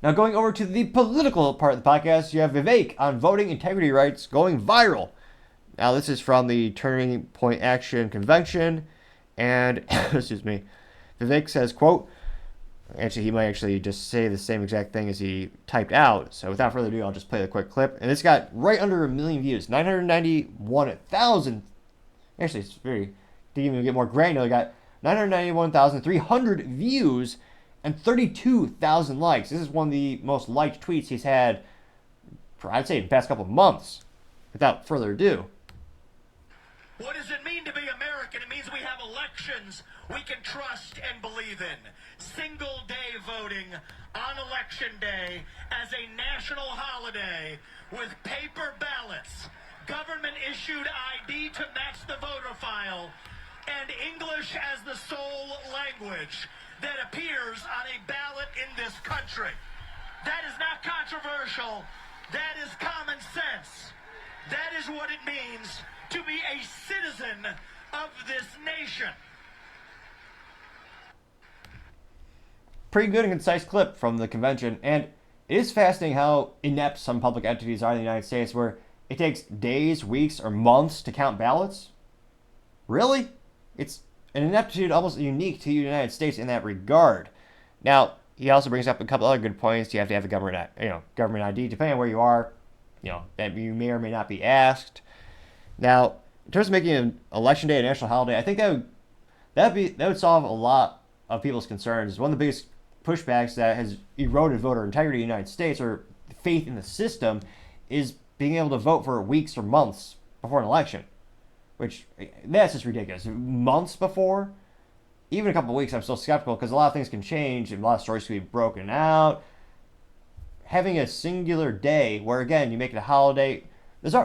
Now, going over to the political part of the podcast, you have Vivek on voting integrity rights going viral. Now, this is from the Turning Point Action Convention, and excuse me, Vivek says, quote, actually, he might actually just say the same exact thing as he typed out. So without further ado, I'll just play the quick clip. And this got right under 1 million views, 991,000. Actually, it's very, to even get more granular, got 991,300 views and 32,000 likes. This is one of the most liked tweets he's had for, I'd say, the past couple of months. Without further ado. What does it mean to be American? It means we have elections we can trust and believe in. Single-day voting on Election Day as a national holiday with paper ballots, government-issued ID to match the voter file, and English as the sole language that appears on a ballot in this country. That is not controversial. That is common sense. That is what it means to be a citizen of this nation. Pretty good and concise clip from the convention, and it is fascinating how inept some public entities are in the United States, where it takes days, weeks, or months to count ballots. Really? It's an ineptitude almost unique to the United States in that regard. Now, he also brings up a couple other good points. You have to have a government ID, depending on where you are. That you may or may not be asked. Now, in terms of making an election day a national holiday, I think that would solve a lot of people's concerns. One of the biggest pushbacks that has eroded voter integrity in the United States, or faith in the system, is being able to vote for weeks or months before an election. Which, that's just ridiculous. Months before? Even a couple of weeks, I'm still skeptical, because a lot of things can change, and a lot of stories can be broken out. Having a singular day where, again, you make it a holiday.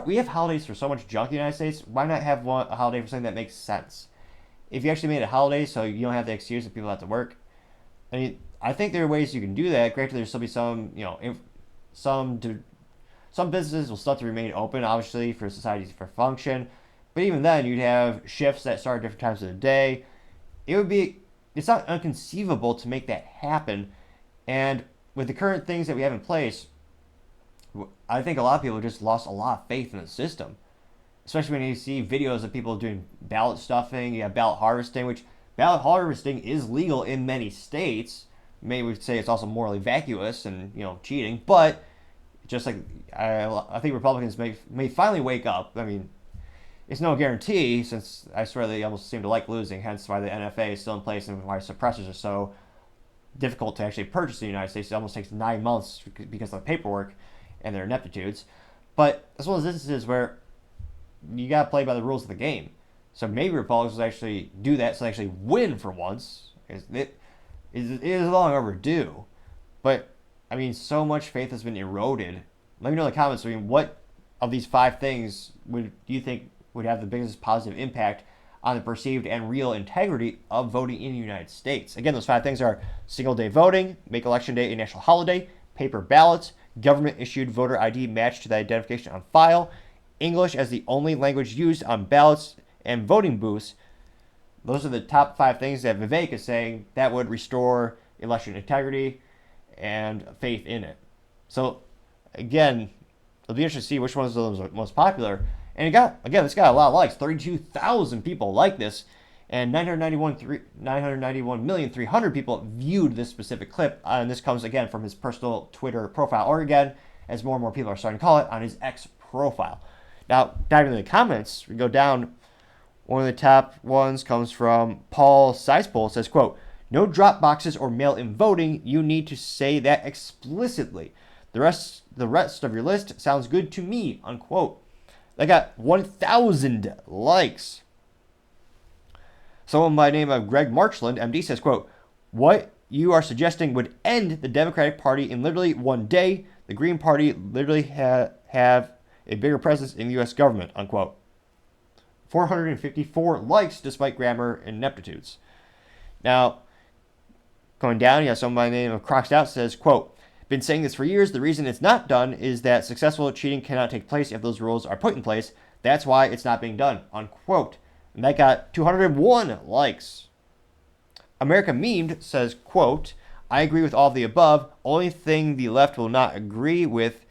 We have holidays for so much junk in the United States. Why not have a holiday for something that makes sense? If you actually made it a holiday so you don't have the excuse that people have to work, I think there are ways you can do that. Granted, there'll still be some businesses will still have to remain open, obviously, for society to function. But even then, you'd have shifts that start at different times of the day. It's not inconceivable to make that happen. And with the current things that we have in place, I think a lot of people just lost a lot of faith in the system. Especially when you see videos of people doing ballot stuffing, you have ballot harvesting, which ballot harvesting is legal in many states. Maybe we'd say it's also morally vacuous and cheating, but just like I think Republicans may finally wake up. I mean, it's no guarantee, since I swear they almost seem to like losing, hence why the NFA is still in place and why suppressors are so difficult to actually purchase in the United States. It almost takes 9 months because of the paperwork and their ineptitudes. But as well as instances where you got to play by the rules of the game. So maybe Republicans will actually do that, so they actually win for once. It is long overdue. But, so much faith has been eroded. Let me know in the comments, what of these 5 things do you think would have the biggest positive impact on the perceived and real integrity of voting in the United States? Again, those 5 things are single-day voting, make Election Day a national holiday, paper ballots, government-issued voter ID matched to the identification on file, English as the only language used on ballots and voting booths. Those are the top 5 things that Vivek is saying that would restore election integrity and faith in it. So, again, it'll be interesting to see which ones of those are most popular. And this got a lot of likes. 32,000 people like this, and 991,300,000 people viewed this specific clip. And this comes, again, from his personal Twitter profile, or again, as more and more people are starting to call it, on his X profile. Now, diving into the comments, we go down. One of the top ones comes from Paul Seispol. It says, quote, "No drop boxes or mail-in voting. You need to say that explicitly. The rest of your list sounds good to me," unquote. That got 1,000 likes. Someone by the name of Greg Marchland, MD, says, quote, "What you are suggesting would end the Democratic Party in literally one day. The Green Party literally have a bigger presence in the U.S. government," unquote. 454 likes despite grammar ineptitudes. Now, going down, you have someone by the name of Croxed Out says, quote, "Been saying this for years. The reason it's not done is that successful cheating cannot take place if those rules are put in place. That's why it's not being done," unquote. And that got 201 likes. America Memed says, quote, I agree with all of the above. Only thing the left will not agree with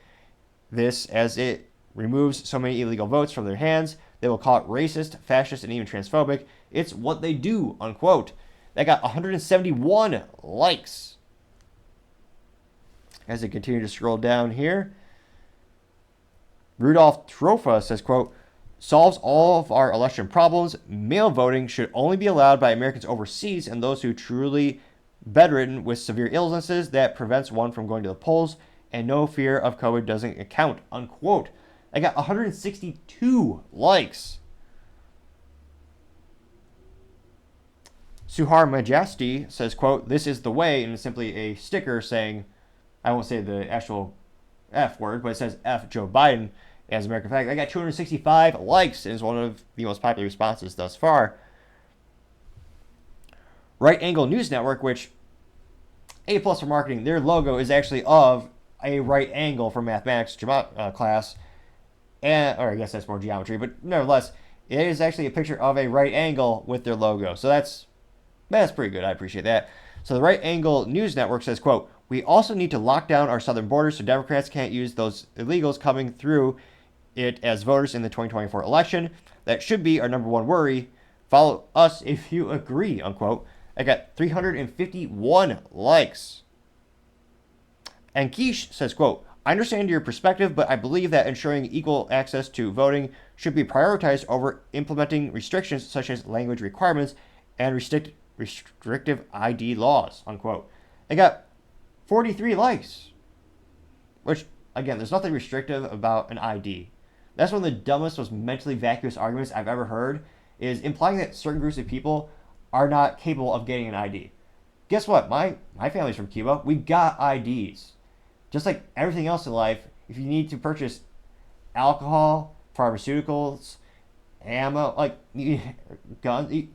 this, as it removes so many illegal votes from their hands. They will call it racist, fascist, and even transphobic. It's what they do, unquote. That got 171 likes. As I continue to scroll down here, Rudolph Trofa says, quote, solves all of our election problems. Mail voting should only be allowed by Americans overseas and those who truly bedridden with severe illnesses that prevents one from going to the polls, and no fear of COVID doesn't account, unquote. I got 162 likes. Suhar Majesty says, quote, this is the way, and it's simply a sticker saying, I won't say the actual F word, but it says F Joe Biden as American flag. I got 265 likes, and is one of the most popular responses thus far. Right Angle News Network, which A+ for marketing, their logo is actually of a right angle from mathematics class, or I guess that's more geometry, but nevertheless, it is actually a picture of a right angle with their logo. So that's pretty good. I appreciate that. So the Right Angle News Network says, quote, we also need to lock down our southern borders so Democrats can't use those illegals coming through it as voters in the 2024 election. That should be our number one worry. Follow us if you agree, unquote. I got 351 likes. And Quiche says, quote, I understand your perspective, but I believe that ensuring equal access to voting should be prioritized over implementing restrictions such as language requirements and restrictive ID laws, unquote. I got 43 likes, which, again, there's nothing restrictive about an ID. That's one of the dumbest, most mentally vacuous arguments I've ever heard, is implying that certain groups of people are not capable of getting an ID. Guess what? My family's from Cuba. We got IDs. Just like everything else in life, if you need to purchase alcohol, pharmaceuticals, ammo, like guns,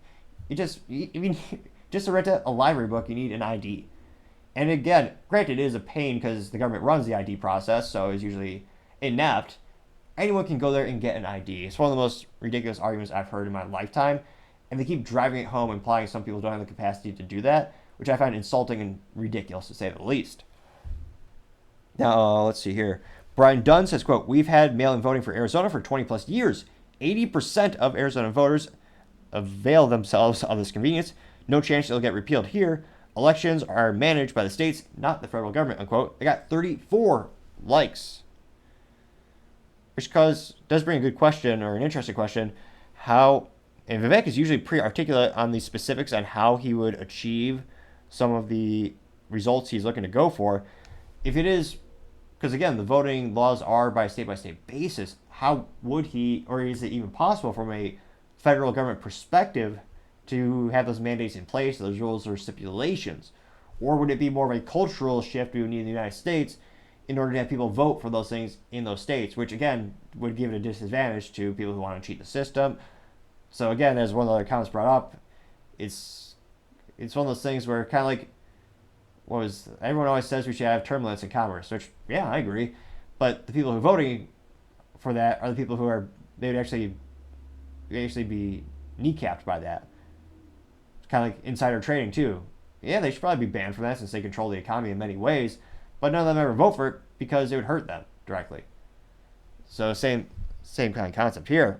just to rent a library book, you need an ID. And again, granted, it is a pain because the government runs the ID process, so it's usually inept. Anyone can go there and get an ID. It's one of the most ridiculous arguments I've heard in my lifetime, and they keep driving it home, implying some people don't have the capacity to do that, which I find insulting and ridiculous, to say the least. Now, let's see here. Brian Dunn says, quote, we've had mail-in voting for Arizona for 20 plus years. 80% of Arizona voters avail themselves of this convenience. No chance it'll get repealed here. Elections are managed by the states, not the federal government, unquote. I got 34 likes. Which does bring a good question, or an interesting question. And Vivek is usually pretty articulate on the specifics on how he would achieve some of the results he's looking to go for. If it is, because again, the voting laws are by state basis, how would he, or is it even possible from a federal government perspective to have those mandates in place, those rules or stipulations? Or would it be more of a cultural shift we would need in the United States in order to have people vote for those things in those states, which again would give it a disadvantage to people who want to cheat the system? So again, as one of the other comments brought up, it's one of those things where kind of like, everyone always says we should have term limits in commerce, which, yeah, I agree. But the people who are voting for that are the people who they would actually be kneecapped by that. It's kind of like insider trading too. Yeah, they should probably be banned from that since they control the economy in many ways, but none of them ever vote for it because it would hurt them directly. So same kind of concept here.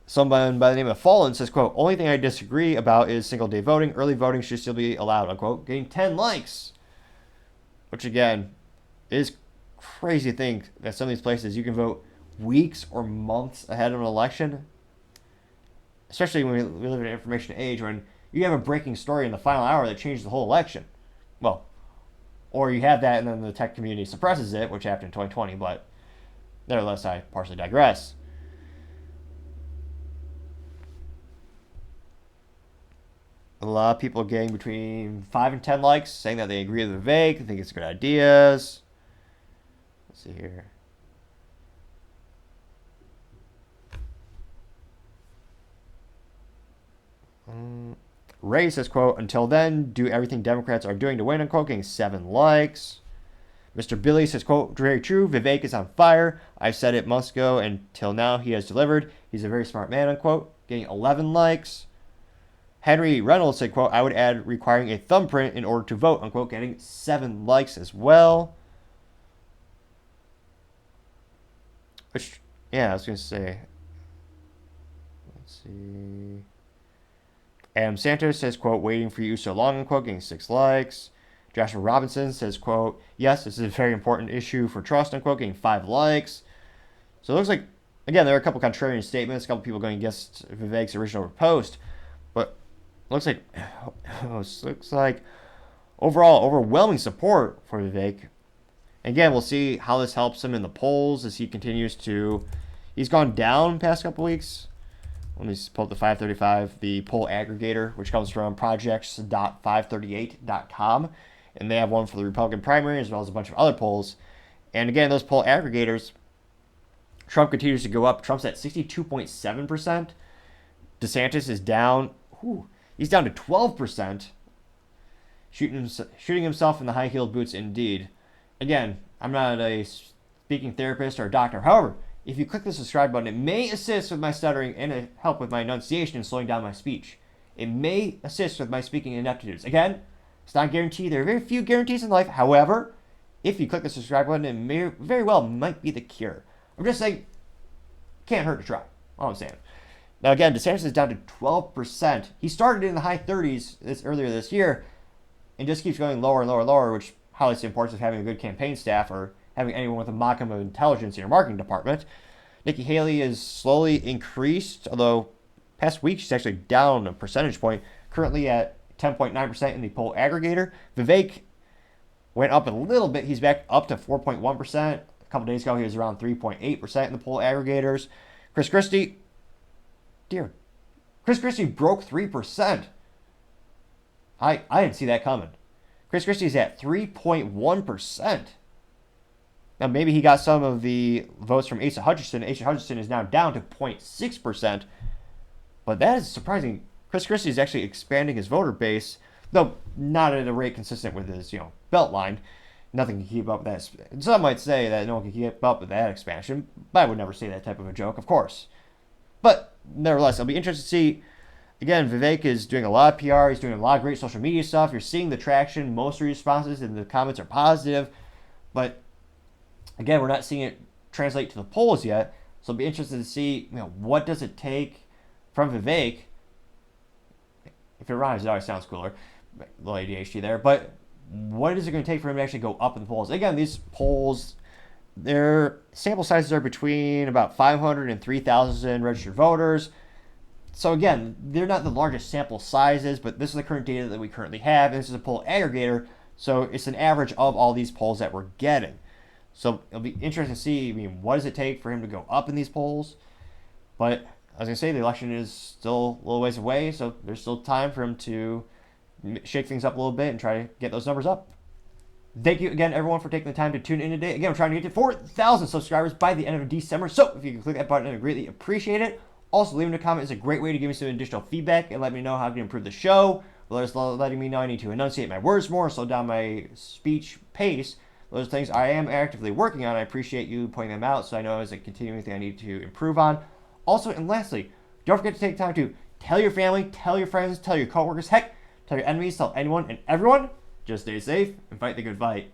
Someone by the name of Fallen says, quote, only thing I disagree about is single day voting. Early voting should still be allowed, unquote. Getting 10 likes. Which again, is crazy to think that some of these places you can vote weeks or months ahead of an election. Especially when we live in an information age when you have a breaking story in the final hour that changes the whole election. Well, or you have that and then the tech community suppresses it, which happened in 2020, but nevertheless, I partially digress. A lot of people are getting between 5 and 10 likes, saying that they agree with Vivek, think it's good ideas. Let's see here. Ray says, quote, until then, do everything Democrats are doing to win, unquote, getting 7 likes. Mr. Billy says, quote, very true, Vivek is on fire. I've said it months ago, and till now he has delivered. He's a very smart man, unquote, getting 11 likes. Henry Reynolds said, quote, I would add requiring a thumbprint in order to vote, unquote, getting 7 likes as well. Which, yeah, I was going to say. Let's see. Adam Santos says, quote, waiting for you so long, unquote, getting 6 likes. Joshua Robinson says, quote, yes, this is a very important issue for trust, unquote, getting 5 likes. So it looks like, again, there are a couple contrarian statements, a couple people going against Vivek's original post, but looks like overall overwhelming support for Vivek. Again, we'll see how this helps him in the polls as he continues to. He's gone down past couple weeks. Let me pull up the 535, the poll aggregator, which comes from projects.538.com. And they have one for the Republican primary as well as a bunch of other polls. And again, those poll aggregators, Trump continues to go up. Trump's at 62.7%. DeSantis is down. He's down to 12%. Shooting himself in the high-heeled boots indeed. Again, I'm not a speaking therapist or a doctor. However, if you click the subscribe button, it may assist with my stuttering and help with my enunciation and slowing down my speech. It may assist with my speaking ineptitudes. Again, it's not guaranteed. There are very few guarantees in life. However, if you click the subscribe button, it may very well might be the cure. I'm just saying, can't hurt to try. All I'm saying. Now again, DeSantis is down to 12%. He started in the high 30s earlier this year and just keeps going lower and lower and lower, which highlights the importance of having a good campaign staff or having anyone with a modicum of intelligence in your marketing department. Nikki Haley is slowly increased, although past week she's actually down a percentage point, currently at 10.9% in the poll aggregator. Vivek went up a little bit. He's back up to 4.1%. A couple days ago, he was around 3.8% in the poll aggregators. Chris Christie broke 3%. I didn't see that coming. Chris Christie's at 3.1%. Now, maybe he got some of the votes from Asa Hutchinson. Asa Hutchinson is now down to 0.6%. But that is surprising. Chris Christie is actually expanding his voter base, though not at a rate consistent with his, belt line. Nothing can keep up with that. Some might say that no one can keep up with that expansion, but I would never say that type of a joke, of course. But nevertheless, it'll be interesting to see. Again, Vivek is doing a lot of PR. He's doing a lot of great social media stuff. You're seeing the traction. Most of the responses in the comments are positive. But again, we're not seeing it translate to the polls yet. So it'll be interesting to see, what does it take from Vivek. If it rhymes, it always sounds cooler. A little ADHD there. But what is it going to take for him to actually go up in the polls? Again, these polls, their sample sizes are between about 500 and 3,000 registered voters. So again, they're not the largest sample sizes, but this is the current data that we currently have. And this is a poll aggregator, so it's an average of all these polls that we're getting. So it'll be interesting to see, what does it take for him to go up in these polls? But as I say, the election is still a little ways away, so there's still time for him to shake things up a little bit and try to get those numbers up. Thank you again, everyone, for taking the time to tune in today. Again, we're trying to get to 4,000 subscribers by the end of December, so if you can click that button, I'd greatly appreciate it. Also, leaving a comment is a great way to give me some additional feedback and let me know how I can improve the show. Letting me know I need to enunciate my words more, slow down my speech pace. Those things I am actively working on. I appreciate you pointing them out, so I know it's a continuing thing I need to improve on. Also, and lastly, don't forget to take time to tell your family, tell your friends, tell your coworkers, heck, tell your enemies, tell anyone and everyone. Just stay safe and fight the good fight.